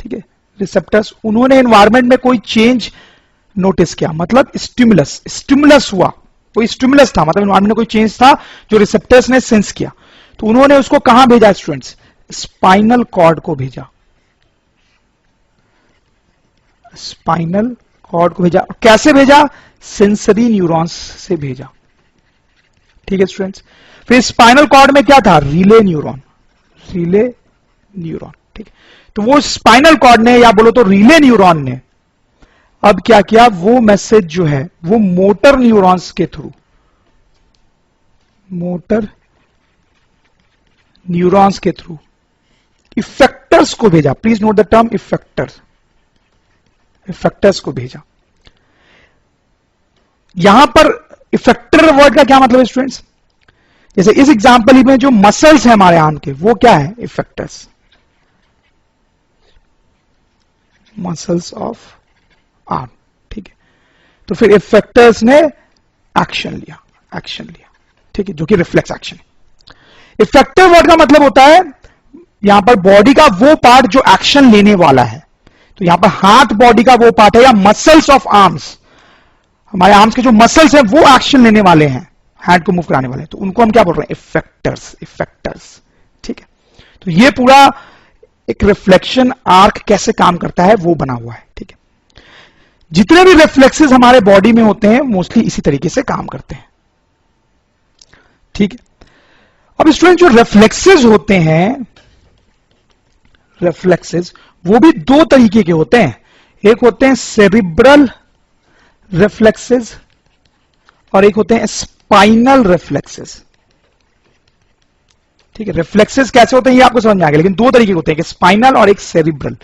ठीक है, रिसेप्टर्स, उन्होंने एनवायरमेंट में कोई चेंज नोटिस किया, मतलब स्टिमुलस हुआ, कोई स्टिमुलस था, मतलब एनवायरमेंट में कोई चेंज था जो रिसेप्टर्स ने सेंस किया, तो उन्होंने उसको कहां भेजा स्टूडेंट्स? स्पाइनल कॉर्ड को भेजा, स्पाइनल कॉर्ड को भेजा। कैसे भेजा? सेंसरी न्यूरॉन्स से भेजा, ठीक है स्टूडेंट्स। फिर स्पाइनल कॉर्ड में क्या था? रिले न्यूरॉन, ठीक है। तो वो स्पाइनल कॉर्ड ने, या बोलो तो रिले न्यूरॉन ने अब क्या किया, वो मैसेज जो है वो मोटर न्यूरॉन्स के थ्रू, मोटर न्यूरॉन्स के थ्रू इफेक्टर्स को भेजा। Please note the term effectors को भेजा। यहां पर इफेक्टर वर्ड का क्या मतलब है स्टूडेंट्स? जैसे इस एग्जांपल में जो मसल्स है हमारे आर्म के, वो क्या है? इफेक्टर्स, मसल्स ऑफ आर्म, ठीक है। तो फिर इफेक्टर्स ने एक्शन लिया, ठीक है, जो कि रिफ्लेक्स एक्शन है। इफेक्टर वर्ड का मतलब होता है यहां पर बॉडी का वो पार्ट जो एक्शन लेने वाला है। तो यहां पर हाथ बॉडी का वो पार्ट है, या मसल्स ऑफ आर्म्स, हमारे आर्म्स के जो मसल्स हैं वो एक्शन लेने वाले हैं, हैंड को मूव कराने वाले हैं, तो उनको हम क्या बोल रहे हैं? इफेक्टर्स, ठीक है। तो ये पूरा एक रिफ्लेक्शन आर्क कैसे काम करता है वो बना हुआ है, ठीक है। जितने भी रिफ्लेक्सेस हमारे बॉडी में होते हैं मोस्टली इसी तरीके से काम करते हैं, ठीक है। अब स्टूडेंट जो रिफ्लेक्सेस होते हैं, रिफ्लेक्सेस वो भी दो तरीके के होते हैं। एक होते हैं सेरिब्रल रिफ्लेक्सेस और एक होते हैं स्पाइनल रिफ्लेक्सेस, ठीक है। रिफ्लेक्सेस कैसे होते हैं ये आपको समझ में आ गया, लेकिन दो तरीके होते हैं, एक स्पाइनल और एक सेरिब्रल।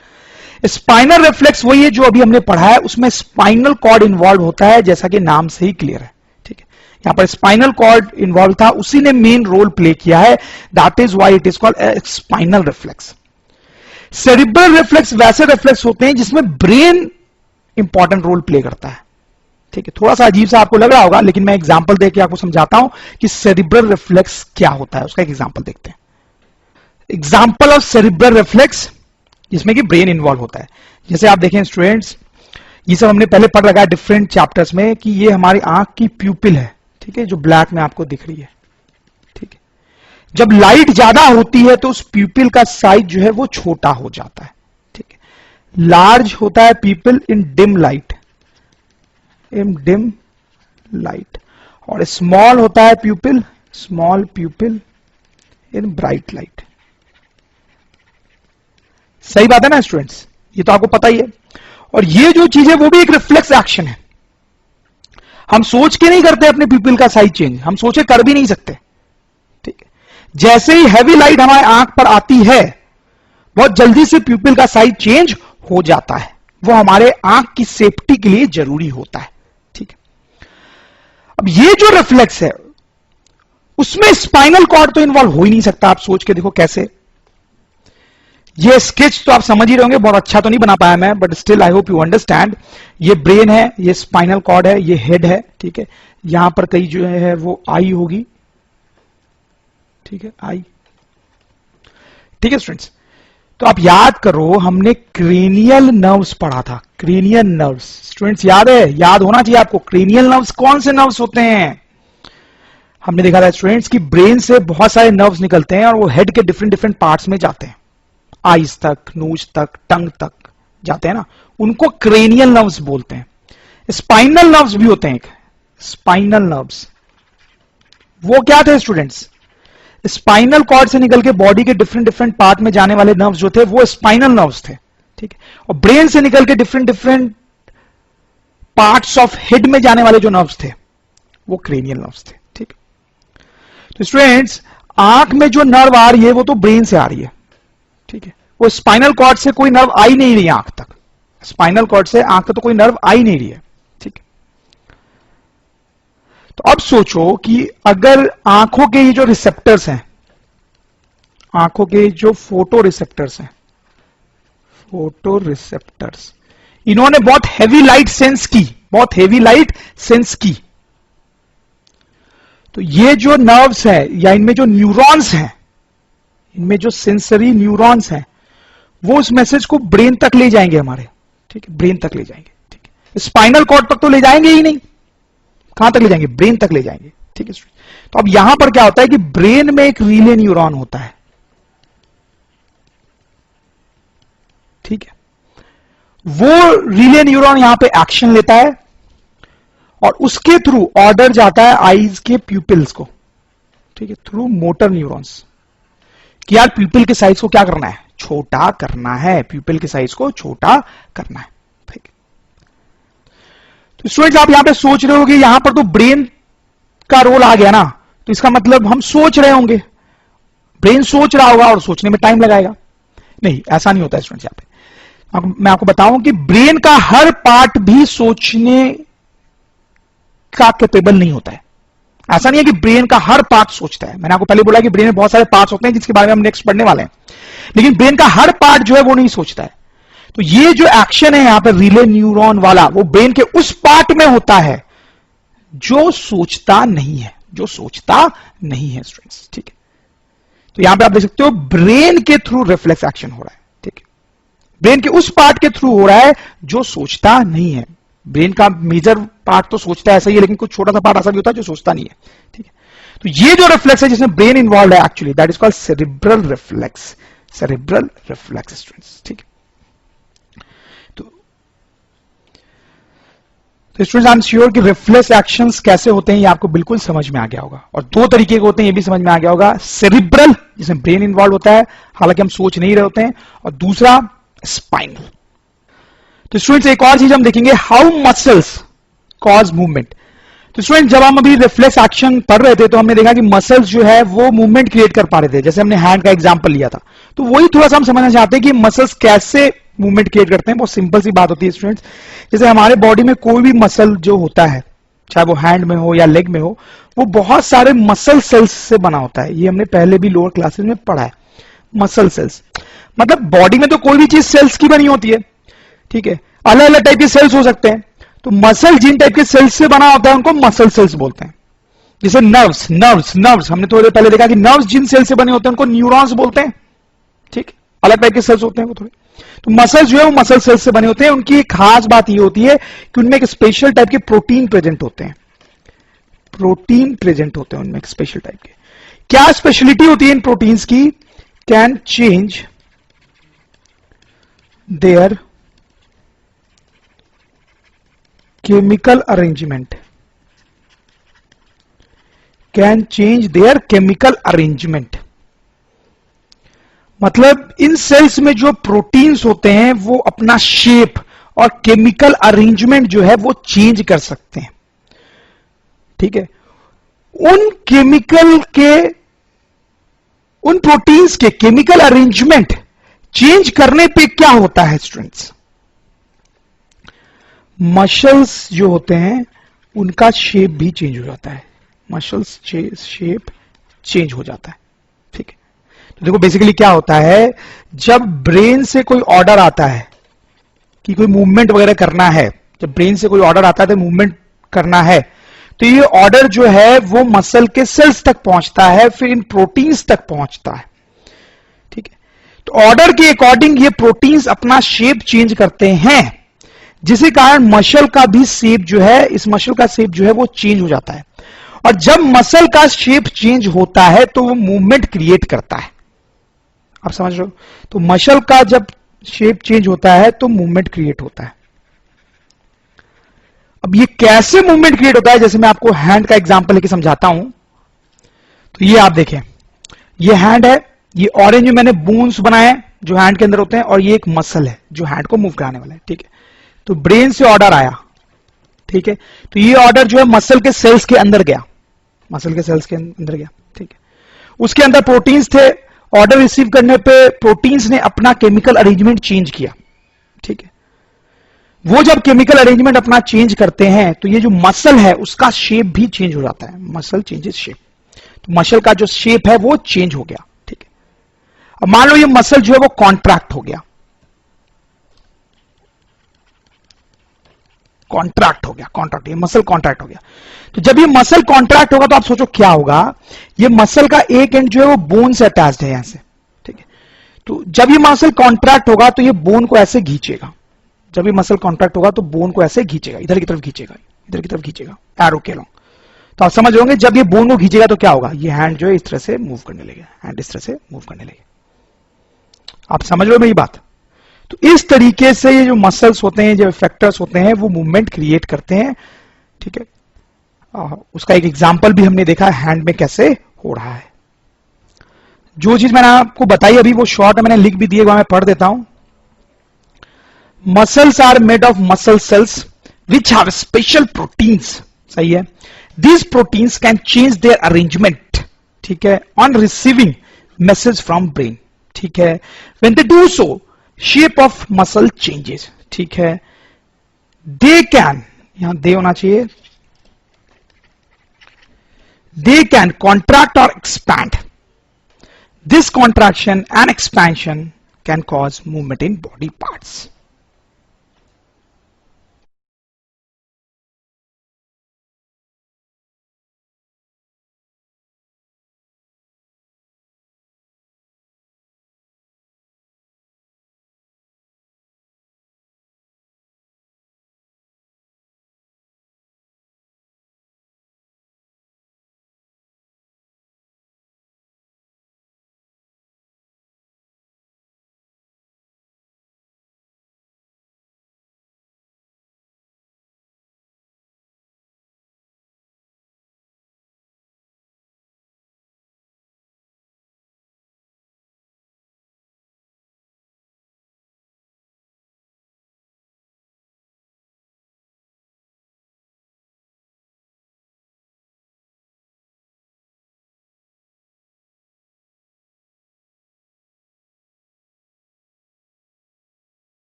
स्पाइनल रिफ्लेक्स वही है जो अभी हमने पढ़ा है, उसमें स्पाइनल कॉर्ड इन्वॉल्व होता है, जैसा कि नाम से ही क्लियर है, ठीक है। यहां पर स्पाइनल कॉर्ड इन्वॉल्व था, उसी ने मेन रोल प्ले किया है, that is why it is called spinal reflex. Cerebral reflex वैसे रिफ्लेक्स होते हैं जिसमें ब्रेन इंपॉर्टेंट रोल प्ले करता है। ठीक है, थोड़ा सा अजीब सा आपको लग रहा होगा, लेकिन मैं एग्जांपल देके आपको समझाता हूं कि सेरिब्रल रिफ्लेक्स क्या होता है। उसका एक एग्जांपल देखते हैं। एग्जांपल ऑफ सेरिब्रल रिफ्लेक्स जिसमें कि ब्रेन इन्वॉल्व होता है। जैसे आप देखें स्टूडेंट्स, ये सब हमने पहले पढ़ रखा है डिफरेंट चैप्टर्स में कि ये हमारी आंख की प्यूपिल है। ठीक है, जो ब्लैक में आपको दिख रही है। ठीक है, जब लाइट ज्यादा होती है तो उस प्यूपिल का साइज जो है वो छोटा हो जाता है। ठीक है, लार्ज होता है प्यूपिल इन डिम लाइट, इन डिम लाइट, और स्मॉल होता है प्यूपिल, स्मॉल प्यूपिल इन ब्राइट लाइट। सही बात है ना स्टूडेंट्स, ये तो आपको पता ही है। और ये जो चीज है वो भी एक रिफ्लेक्स एक्शन है। हम सोच के नहीं करते अपने प्यूपिल का साइज चेंज, हम सोचे कर भी नहीं सकते। ठीक है, जैसे ही हैवी लाइट हमारे आंख पर आती है बहुत जल्दी से प्यूपिल का साइज चेंज हो जाता है। वो हमारे आंख की सेफ्टी के लिए जरूरी होता है। ठीक है, अब ये जो रिफ्लेक्स है उसमें स्पाइनल कॉर्ड तो इन्वॉल्व हो ही नहीं सकता। आप सोच के देखो कैसे। ये स्केच तो आप समझ ही रहे होंगे, बहुत अच्छा तो नहीं बना पाया मैं, but still I hope you understand. ये ब्रेन है, ये स्पाइनल कॉर्ड है, ये हेड है। ठीक है, यहां पर कहीं जो है वो आई होगी। ठीक है, आई। ठीक है स्टूडेंट्स, तो आप याद करो हमने क्रेनियल नर्व्स पढ़ा था। क्रेनियल नर्व्स स्टूडेंट्स याद है, याद होना चाहिए आपको। क्रेनियल नर्व्स कौन से नर्व्स होते हैं? हमने देखा था स्टूडेंट्स की ब्रेन से बहुत सारे नर्व्स निकलते हैं और वो हेड के डिफरेंट डिफरेंट पार्ट्स में जाते हैं। आईज तक, नोज तक, टंग तक जाते हैं ना, उनको क्रेनियल नर्व्स बोलते हैं। स्पाइनल नर्व्स भी होते हैं। स्पाइनल नर्व्स वो क्या थे स्टूडेंट्स? स्पाइनल कॉर्ड से निकल के बॉडी के डिफरेंट डिफरेंट पार्ट में जाने वाले नर्व्स जो थे वो स्पाइनल नर्व्स थे। ठीक है, और ब्रेन से निकल के different different parts of head में जाने वाले जो नर्व्स थे वो क्रेनियल नर्व्स थे। ठीक, तो स्टूडेंट्स आंख में जो नर्व आ रही है वो तो ब्रेन से आ रही है। ठीक है, वो स्पाइनल कॉर्ड से कोई नर्व आ ही नहीं रही है आंख तक। स्पाइनल कॉर्ड से आंख तक तो कोई नर्व आ ही नहीं रही है। ठीक है, तो अब सोचो कि अगर आंखों के ये जो रिसेप्टर्स हैं, आंखों के जो फोटो रिसेप्टर्स हैं, फोटो रिसेप्टर्स, इन्होंने बहुत हैवी लाइट सेंस की, बहुत हैवी लाइट सेंस की, तो ये जो नर्व्स है या इनमें जो न्यूरॉन्स हैं, इनमें जो सेंसरी न्यूरॉन्स हैं वो उस मैसेज को ब्रेन तक ले जाएंगे हमारे। ठीक है, ब्रेन तक ले जाएंगे। ठीक है, स्पाइनल कॉर्ड तक तो ले जाएंगे ही नहीं, कहां तक ले जाएंगे? ब्रेन तक ले जाएंगे। ठीक है, तो अब यहां पर क्या होता है कि ब्रेन में एक रिले न्यूरॉन होता है। ठीक है, वो रिले न्यूरॉन यहां पे एक्शन लेता है और उसके थ्रू ऑर्डर जाता है आईज के प्यूपिल्स को। ठीक है, थ्रू मोटर न्यूरॉन्स कि यार प्यूपिल के साइज को क्या करना है? छोटा करना है। प्यूपिल के साइज को छोटा करना है। ठीक है, तो स्टूडेंट्स आप यहां पे सोच रहे होंगे यहां पर तो ब्रेन का रोल आ गया ना, तो इसका मतलब हम सोच रहे होंगे, ब्रेन सोच रहा होगा और सोचने में टाइम लगाएगा। नहीं, ऐसा नहीं होता है स्टूडेंट्स। यहां पे मैं आपको बताऊं कि ब्रेन का हर पार्ट भी सोचने का कैपेबल नहीं होता है। ऐसा नहीं है कि ब्रेन का हर पार्ट सोचता है। मैंने आपको पहले बोला कि ब्रेन में बहुत सारे पार्ट्स होते हैं जिसके बारे में हम नेक्स्ट पढ़ने वाले हैं, लेकिन ब्रेन का हर पार्ट जो है वो नहीं सोचता है। तो ये जो एक्शन है यहां पर रिले न्यूरॉन वाला, वो ब्रेन के उस पार्ट में होता है जो सोचता नहीं है, जो सोचता नहीं है स्टूडेंट्स। ठीक है, तो यहां पे आप देख सकते हो ब्रेन के थ्रू रिफ्लेक्स एक्शन हो रहा है। ठीक है, ब्रेन के उस पार्ट के थ्रू हो रहा है जो सोचता नहीं है। ब्रेन का मेजर पार्ट तो सोचता है ऐसा ही है, लेकिन कुछ छोटा सा पार्ट ऐसा भी होता है जो सोचता नहीं है। ठीक है, तो ये जो रिफ्लेक्स है जिसमें ब्रेन इन्वॉल्व है actually that is called cerebral reflex. Cerebral reflex students. ठीक है, तो स्टूडेंट्स आई एम श्योर कि रिफ्लेक्स एक्शंस कैसे होते हैं ये आपको बिल्कुल समझ में आ गया होगा। और दो तरीके के होते हैं ये भी समझ में आ गया होगा, सेरिब्रल जिसमें ब्रेन इन्वॉल्व होता है हालांकि हम सोच नहीं रहे होते हैं, और दूसरा स्पाइनल। तो स्टूडेंट्स एक और चीज हम देखेंगे, हाउ मसल्स कॉज मूवमेंट। तो स्टूडेंट जब हम अभी रिफ्लेक्स एक्शन पढ़ रहे थे तो हमने देखा कि मसल्स जो है वो मूवमेंट क्रिएट कर पा रहे थे, जैसे हमने हैंड का एग्जांपल लिया था। तो वही थोड़ा सा हम समझना चाहते हैं कि मसल्स कैसे मूवमेंट क्रिएट करते हैं। बहुत सिंपल सी बात होती है स्टूडेंट्स, जैसे हमारे बॉडी में कोई भी मसल जो होता है, चाहे वो हैंड में हो या लेग में हो, वो बहुत सारे मसल सेल्स से बना होता है। ये हमने पहले भी लोअर क्लासेस में पढ़ा है, मसल सेल्स। मतलब बॉडी में तो कोई भी चीज सेल्स की बनी होती है, ठीक है, अलग अलग टाइप के सेल्स हो सकते हैं। तो मसल जिन टाइप के सेल्स से बना होता है उनको मसल सेल्स बोलते हैं। जैसे नर्व्स नर्व्स नर्व्स हमने थोड़ी देर पहले देखा कि नर्व्स जिन सेल से बने होते हैं उनको न्यूरॉन्स बोलते हैं, ठीक, अलग टाइप के सेल्स होते हैं वो थोड़े। तो मसल जो है वो मसल सेल्स से बने होते हैं। उनकी एक खास बात ये होती है कि उनमें एक स्पेशल टाइप के प्रोटीन प्रेजेंट होते हैं, प्रोटीन प्रेजेंट होते हैं उनमें एक स्पेशल टाइप के। क्या स्पेशलिटी होती है इन प्रोटीन्स की? Can change there chemical arrangement, can change there chemical arrangement. मतलब इन सेल्स में जो प्रोटीन्स होते हैं वो अपना शेप और केमिकल अरेंजमेंट जो है वो चेंज कर सकते हैं, ठीक है। उन केमिकल के, उन प्रोटीन्स के केमिकल अरेंजमेंट चेंज करने पे क्या होता है स्टूडेंट्स? मसल्स जो होते हैं उनका शेप भी चेंज हो जाता है, मसल्स शेप चेंज हो जाता है, ठीक है। तो देखो बेसिकली क्या होता है, जब ब्रेन से कोई ऑर्डर आता है कि कोई मूवमेंट वगैरह करना है, जब ब्रेन से कोई ऑर्डर आता है तो मूवमेंट करना है, तो ये ऑर्डर जो है वो मसल के सेल्स तक पहुंचता है, फिर इन प्रोटीन्स तक पहुंचता है, ठीक है। तो ऑर्डर के अकॉर्डिंग ये प्रोटीन्स अपना शेप चेंज करते हैं, जिसके कारण मसल का भी शेप जो है, इस मसल का शेप जो है वो चेंज हो जाता है। और जब मसल का शेप चेंज होता है तो वो मूवमेंट क्रिएट करता है, आप समझ रहे हो? तो मसल का जब शेप चेंज होता है तो मूवमेंट क्रिएट होता है। अब ये कैसे मूवमेंट क्रिएट होता है, जैसे मैं आपको हैंड का एग्जांपल लेके समझाता हूं। तो ये आप देखें, ये हैंड है, ये ऑरेंज में मैंने बोन्स बनाए हैं जो हैंड के अंदर होते हैं, और ये एक मसल है जो हैंड को मूव कराने वाला है, ठीक है। तो ब्रेन से ऑर्डर आया, ठीक है, तो ये ऑर्डर जो है मसल के सेल्स के अंदर गया, मसल के सेल्स के अंदर गया, ठीक है। उसके अंदर प्रोटीन्स थे, ऑर्डर रिसीव करने पे प्रोटीन्स ने अपना केमिकल अरेंजमेंट चेंज किया, ठीक है। वो जब केमिकल अरेंजमेंट अपना चेंज करते हैं तो ये जो मसल है उसका शेप भी चेंज हो जाता है, मसल चेंजेस शेप। तो मसल का जो शेप है वो चेंज हो गया, ठीक है। अब मान लो ये मसल जो है वो कॉन्ट्रैक्ट हो गया, कॉन्ट्रैक्ट हो गया, कॉन्ट्रैक्ट, ये मसल कॉन्ट्रैक्ट हो गया। तो जब ये मसल कॉन्ट्रैक्ट होगा तो आप सोचो क्या होगा, ये मसल का एक एंड जो है वो बोन से अटैच्ड है यहां से, ठीक है। तो जब ये मसल कॉन्ट्रैक्ट होगा तो ये बोन को ऐसे खींचेगा, जब ये मसल कॉन्ट्रैक्ट होगा तो बोन को ऐसे खींचेगा, इधर की तरफ खींचेगा, इधर की तरफ खींचेगा, एरो के लॉन्ग। तो आप समझ होंगे जब ये बोन को खींचेगा तो क्या होगा, ये हैंड जो है इस तरह से मूव करने लगेगा, हैंड इस तरह से मूव करने लगेगा। आप समझ लो मेरी बात? तो इस तरीके से ये जो मसल्स होते हैं, जो फैक्टर्स होते हैं, वो मूवमेंट क्रिएट करते हैं, ठीक है। उसका एक एग्जांपल भी हमने देखा हैंड में कैसे हो रहा है। जो चीज मैंने आपको बताई अभी वो शॉर्ट मैंने लिख भी दिए, मैं पढ़ देता हूं। Muscles are made of muscle cells which have special proteins, सही है। These proteins can change their arrangement, ठीक है, on receiving message from brain, ठीक है। When they do so shape of muscle changes, ठीक है। दे कैन, यहां they होना चाहिए, दे कैन कॉन्ट्रैक्ट और expand. This contraction and expansion can cause movement in body parts.